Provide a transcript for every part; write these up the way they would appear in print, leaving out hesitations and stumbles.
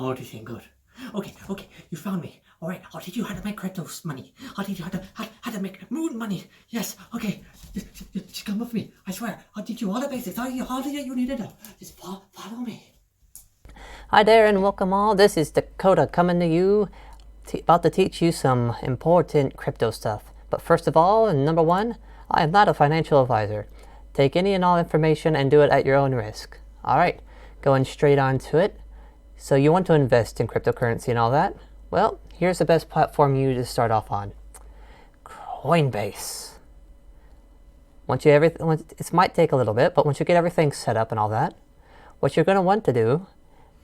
Oh, this ain't good. Okay, you found me. All right, I'll teach you how to make crypto money. I'll teach you how to make moon money. Yes, okay. Just come with me. I swear, I'll teach you all the basics. All you need to know. Just follow me. Hi there and welcome all. This is Dakota coming to you, about to teach you some important crypto stuff. But first of all, number one, I am not a financial advisor. Take any and all information and do it at your own risk. Alright, going straight on to it. So you want to invest in cryptocurrency and all that? Well, here's the best platform you to start off on. Coinbase. It might take a little bit, but once you get everything set up and all that, what you're going to want to do,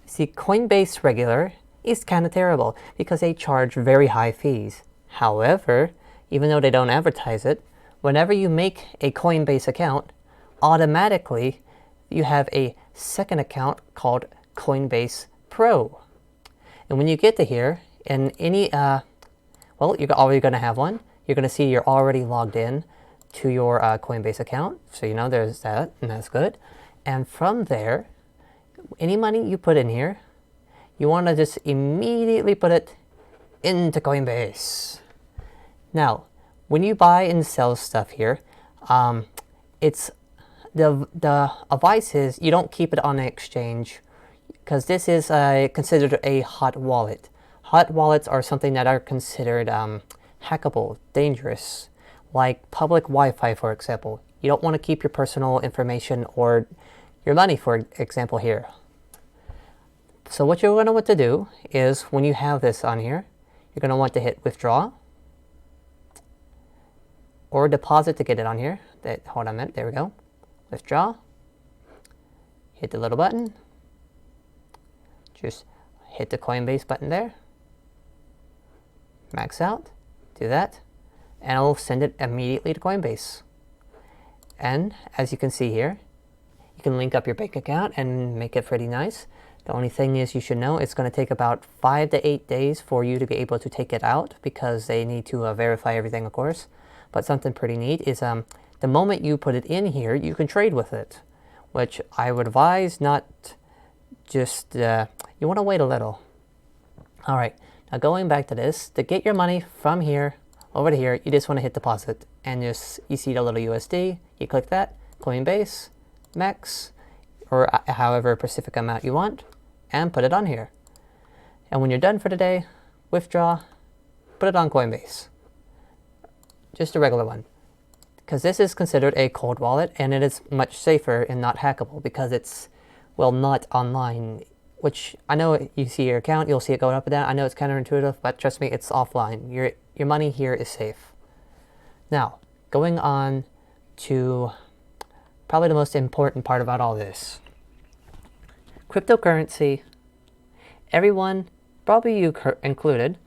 see, Coinbase regular is kind of terrible because they charge very high fees. However, even though they don't advertise it, whenever you make a Coinbase account, automatically you have a second account called Coinbase Pro. And when you get to here, in any, well, you're already going to have one. You're going to see you're already logged in to your Coinbase account. So you know there's that, and that's good. And from there, any money you put in here, you want to just immediately put it into Coinbase. Now, when you buy and sell stuff here, it's the advice is you don't keep it on an exchange because this is considered a hot wallet. Hot wallets are something that are considered hackable, dangerous, like public Wi-Fi, for example. You don't want to keep your personal information or your money, for example, here. So what you're going to want to do is when you have this on here, you're going to want to hit withdraw or deposit to get it on here. Hold on a minute, there we go. Withdraw, hit the little button, just hit the Coinbase button there, max out, do that, and it'll send it immediately to Coinbase. And as you can see here, you can link up your bank account and make it pretty nice. The only thing is you should know it's going to take about 5 to 8 days for you to be able to take it out because they need to verify everything, of course. But something pretty neat is the moment you put it in here, you can trade with it, which I would advise not just, you want to wait a little. All right, now going back to this, to get your money from here over to here, you just want to hit deposit and just, you see the little USD, you click that, Coinbase, max, or however specific amount you want, and put it on here. And when you're done for the day, withdraw, put it on Coinbase. Just a regular one. Because this is considered a cold wallet, and it is much safer and not hackable because it's, well, not online. Which, I know you see your account, you'll see it going up and down. I know it's counterintuitive, but trust me, it's offline. Your money here is safe. Now, going on to probably the most important part about all this. Cryptocurrency, everyone, probably you included,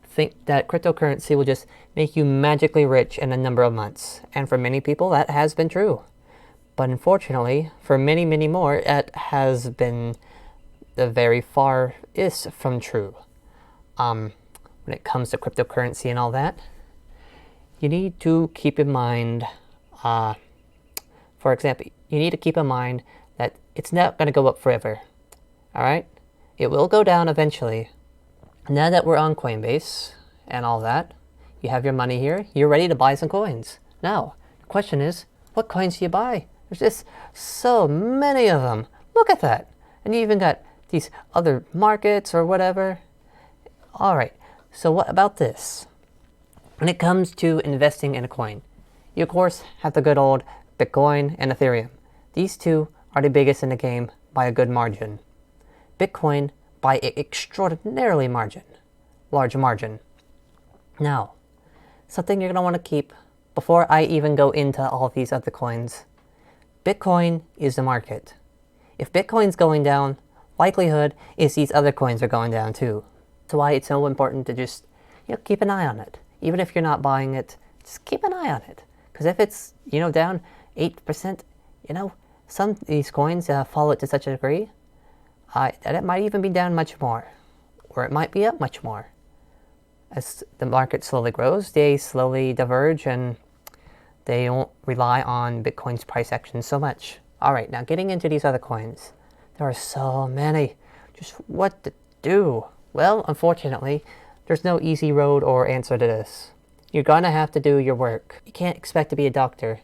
think that cryptocurrency will just make you magically rich in a number of months. And for many people, that has been true. But unfortunately, for many, many more, it has been the very far is from true. When it comes to cryptocurrency and all that, you need to keep in mind, for example, you need to keep in mind that it's not going to go up forever. All right? It will go down eventually. Now that we're on Coinbase and all that, you have your money here, you're ready to buy some coins. Now, the question is, what coins do you buy? There's just so many of them. Look at that. And you even got these other markets or whatever. All right, so what about this? When it comes to investing in a coin, you of course have the good old Bitcoin and Ethereum. These two are the biggest in the game by a good margin. Bitcoin by an extraordinarily large margin. Now, something you're going to want to keep before I even go into all these other coins. Bitcoin is the market. If Bitcoin's going down, likelihood is these other coins are going down too. That's why it's so important to just keep an eye on it. Even if you're not buying it, just keep an eye on it. Because if it's down 8%, some of these coins fall it to such a degree that it might even be down much more, or it might be up much more. As the market slowly grows, they slowly diverge and they don't rely on Bitcoin's price action so much. All right, now getting into these other coins, there are so many. Just what do? Well, unfortunately, there's no easy road or answer to this. You're gonna have to do your work. You can't expect to be a doctor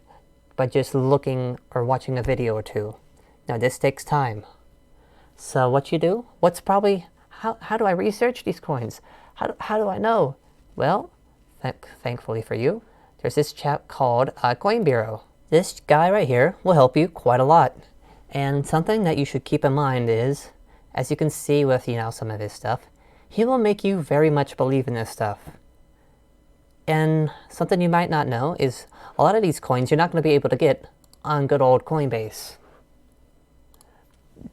by just looking or watching a video or two. Now, this takes time. So what you do? What's probably, how do I research these coins? How do I know? Well, thankfully for you, there's this chap called Coin Bureau. This guy right here will help you quite a lot. And something that you should keep in mind is, as you can see with, some of his stuff, he will make you very much believe in this stuff. And something you might not know is a lot of these coins you're not going to be able to get on good old Coinbase.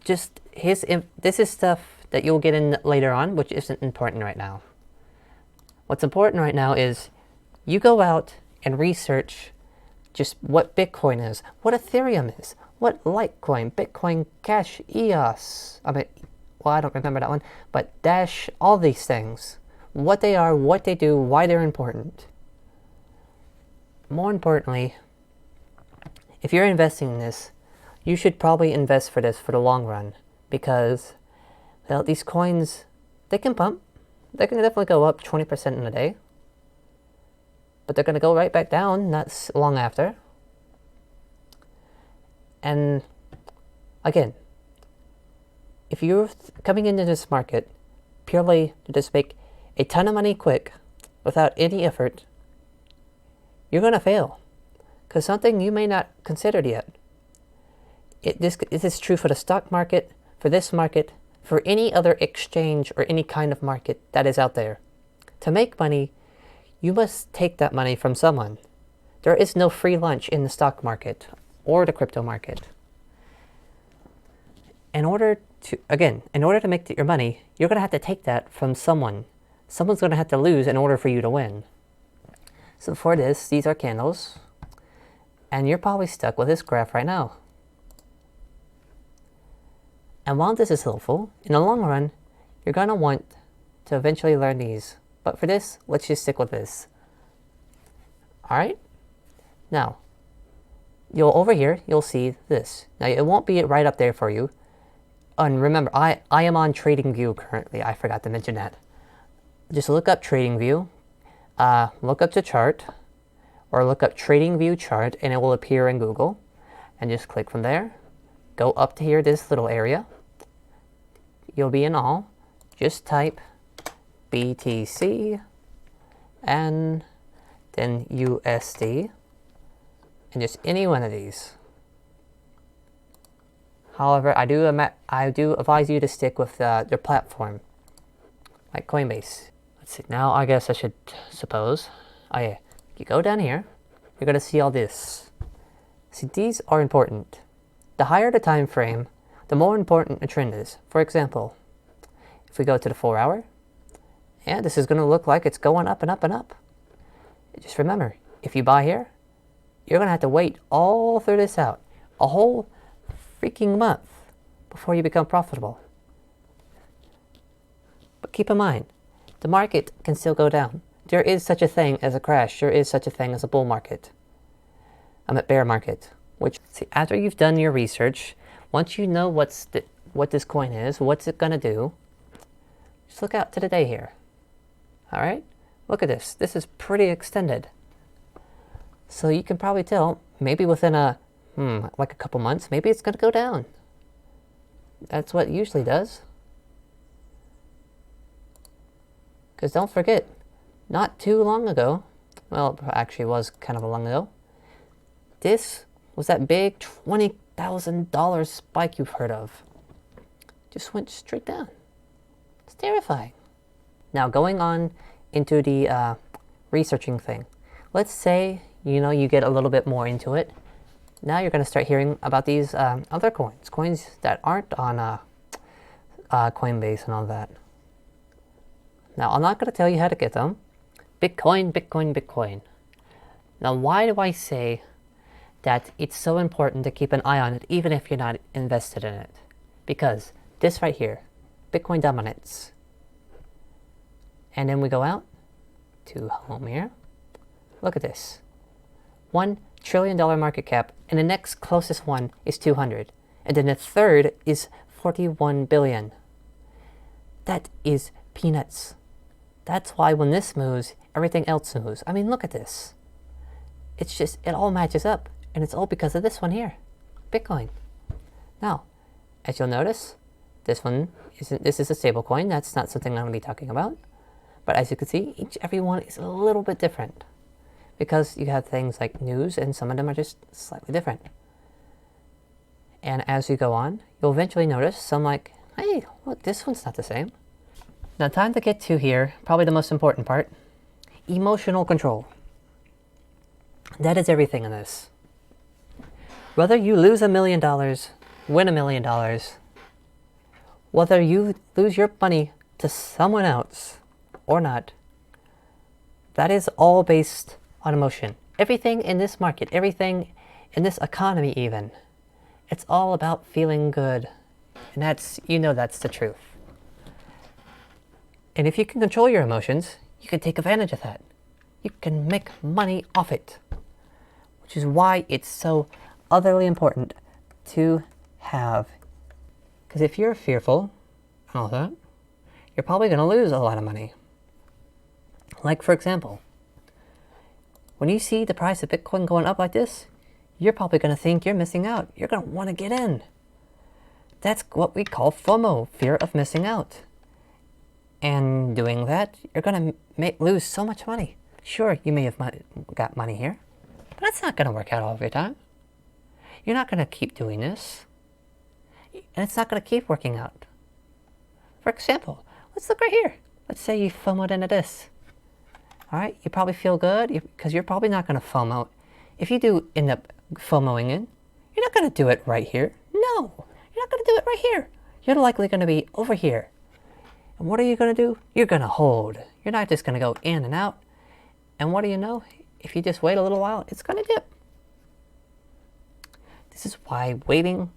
Just this is stuff that you'll get in later on, which isn't important right now. What's important right now is you go out and research just what Bitcoin is, what Ethereum is, what Litecoin, Bitcoin Cash, EOS, I don't remember that one, but Dash, all these things. What they are, what they do, why they're important. More importantly, if you're investing in this, you should probably invest for this for the long run, because, well, these coins, they can pump. They can definitely go up 20% in a day, but they're going to go right back down not long after. And again, if you're coming into this market purely to just make a ton of money quick without any effort, you're going to fail, because something you may not considered yet. This is true for the stock market, for this market, for any other exchange or any kind of market that is out there. To make money, you must take that money from someone. There is no free lunch in the stock market or the crypto market. In order to make your money, you're going to have to take that from someone. Someone's going to have to lose in order for you to win. So for this, these are candles. And you're probably stuck with this graph right now. And while this is helpful, in the long run, you're going to want to eventually learn these. But for this, let's just stick with this. Alright? Now, over here, you'll see this. Now, it won't be right up there for you. And remember, I am on TradingView currently. I forgot to mention that. Just look up TradingView, look up the chart, or look up TradingView chart, and it will appear in Google. And just click from there. Go up to here, this little area. You'll be in all. Just type BTC and then USD, and just any one of these. However, I do advise you to stick with their platform, like Coinbase. Let's see. Now I guess I should suppose. Oh yeah, you go down here. You're gonna see all this. See, these are important. The higher the time frame, the more important a trend is. For example, if we go to the 4 hour, yeah, this is going to look like it's going up and up and up. Just remember, if you buy here, you're going to have to wait all through this out, a whole freaking month before you become profitable. But keep in mind, the market can still go down. There is such a thing as a crash. There is such a thing as a bull market. I'm at bear market. Which, see, after you've done your research, once you know what this coin is, what's it going to do, just look out to the day here. Alright? Look at this. This is pretty extended. So you can probably tell, maybe within like a couple months, maybe it's going to go down. That's what it usually does. Because don't forget, not too long ago, well, actually it was kind of a long ago, this was that big $20,000 spike you've heard of. Just went straight down. It's terrifying. Now going on into the researching thing. Let's say, you get a little bit more into it. Now you're going to start hearing about these other coins that aren't on Coinbase and all that. Now I'm not going to tell you how to get them. Bitcoin, Bitcoin, Bitcoin. Now why do I say that it's so important to keep an eye on it even if you're not invested in it? Because this right here, Bitcoin dominance. And then we go out to home here. Look at this. $1 trillion market cap, and the next closest one is 200. And then the third is 41 billion. That is peanuts. That's why when this moves, everything else moves. I mean, look at this. It's just, it all matches up. And it's all because of this one here, Bitcoin. Now, as you'll notice, this is a stable coin. That's not something I'm going to be talking about. But as you can see, every one is a little bit different. Because you have things like news, and some of them are just slightly different. And as you go on, you'll eventually notice some like, hey, look, this one's not the same. Now, time to get to here, probably the most important part, emotional control. That is everything in this. Whether you lose $1 million, win $1 million, whether you lose your money to someone else or not, that is all based on emotion. Everything in this market, everything in this economy even, it's all about feeling good. And that's, that's the truth. And if you can control your emotions, you can take advantage of that. You can make money off it. Which is why it's so utterly important to have. Because if you're fearful and all that, you're probably going to lose a lot of money. Like, for example, when you see the price of Bitcoin going up like this, you're probably going to think you're missing out. You're going to want to get in. That's what we call FOMO, fear of missing out. And doing that, you're going to lose so much money. Sure, you may have got money here, but that's not going to work out all of your time. You're not going to keep doing this. And it's not going to keep working out. For example, let's look right here. Let's say you FOMO'd into this. All right, you probably feel good because you're probably not going to FOMO. If you do end up FOMOing in, you're not going to do it right here. No, you're not going to do it right here. You're likely going to be over here. And what are you going to do? You're going to hold. You're not just going to go in and out. And what do you know? If you just wait a little while, it's going to dip. This is why waiting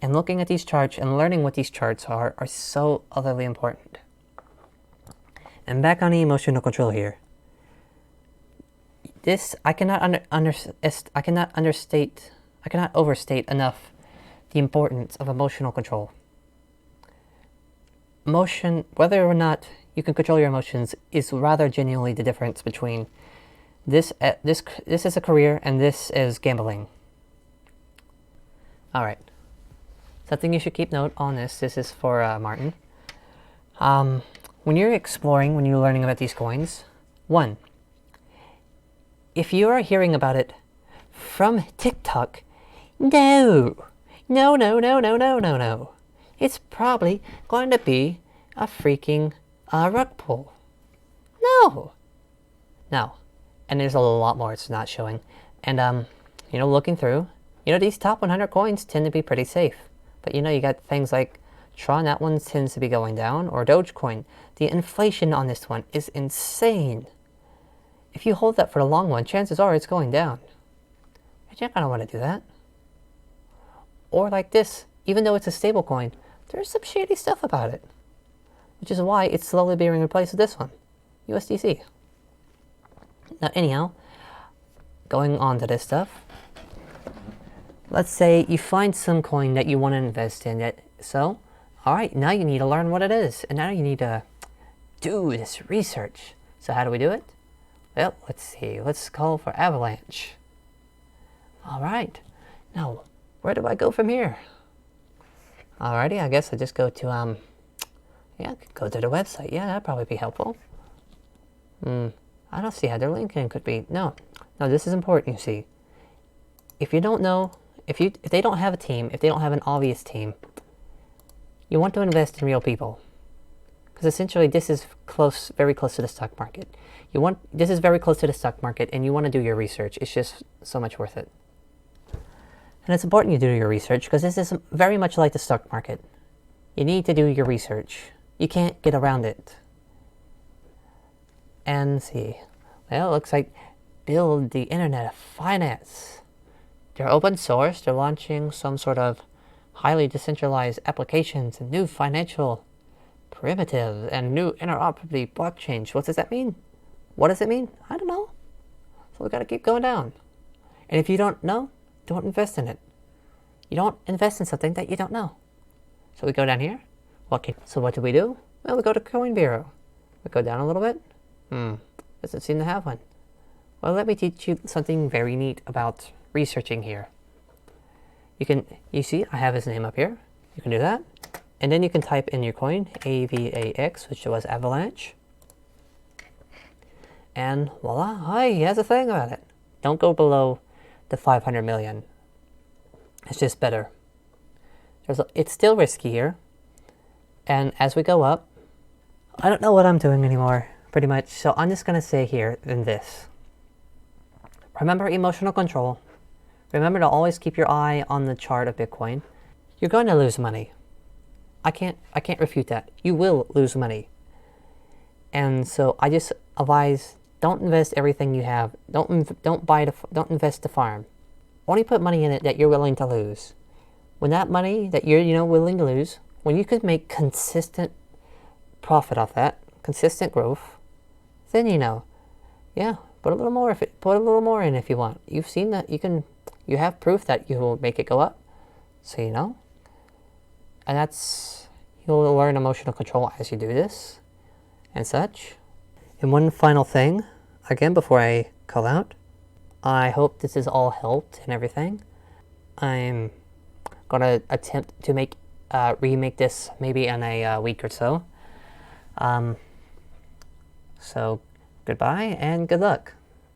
and looking at these charts and learning what these charts are so utterly important. And back on the emotional control here. This, I cannot overstate enough the importance of emotional control. Emotion, whether or not you can control your emotions, is rather genuinely the difference between this is a career and this is gambling. All right. Something you should keep note on this is for Martin. When you're exploring, when you're learning about these coins, one, if you are hearing about it from TikTok, no. It's probably going to be a freaking rug pull. No. And there's a lot more it's not showing. And, looking through, these top 100 coins tend to be pretty safe. But, you got things like Tron, that one tends to be going down, or Dogecoin. The inflation on this one is insane. If you hold that for the long one, chances are it's going down. But you're not going to want to do that. Or like this, even though it's a stable coin, there's some shady stuff about it. Which is why it's slowly being replaced with this one, USDC. Now anyhow, going on to this stuff. Let's say you find some coin that you want to invest in. Alright, now you need to learn what it is. And now you need to do this research. So how do we do it? Well, let's see. Let's call for Avalanche. Alright. Now, where do I go from here? Alrighty, I guess I just go to, go to the website. Yeah, that'd probably be helpful. I don't see how their LinkedIn could be. No, this is important, you see. If you don't know, if they don't have a team, if they don't have an obvious team, you want to invest in real people. Because essentially this is very close to the stock market. This is very close to the stock market, and you want to do your research. It's just so much worth it. And it's important you do your research because this is very much like the stock market. You need to do your research. You can't get around it. And see. Well, it looks like build the Internet of Finance. They're open source. They're launching some sort of highly decentralized applications and new financial primitives and new interoperability blockchains. What does that mean? What does it mean? I don't know. So we got to keep going down. And if you don't know, don't invest in it. You don't invest in something that you don't know. So we go down here. So what do? Well, we go to Coin Bureau. We go down a little bit. Doesn't seem to have one. Well, let me teach you something very neat about researching here. You see, I have his name up here. You can do that. And then you can type in your coin, AVAX, which was avalanche. And voila, hi, he has a thing about it. Don't go below the 500 million. It's just better. It's still risky here. And as we go up, I don't know what I'm doing anymore, pretty much. So I'm just going to say here in this. Remember emotional control. Remember to always keep your eye on the chart of Bitcoin. You're going to lose money. I can't refute that. You will lose money. And so I just advise, don't invest everything you have. Don't invest the farm. Only put money in it that you're willing to lose. When that money that you're willing to lose, when you could make consistent profit off that, consistent growth, then yeah, put a little more in if you want. You've seen that you have proof that you will make it go up. So and you'll learn emotional control as you do this and such. And one final thing, again, before I call out, I hope this has all helped and everything. I'm gonna attempt to remake this maybe in a week or so. So goodbye and good luck.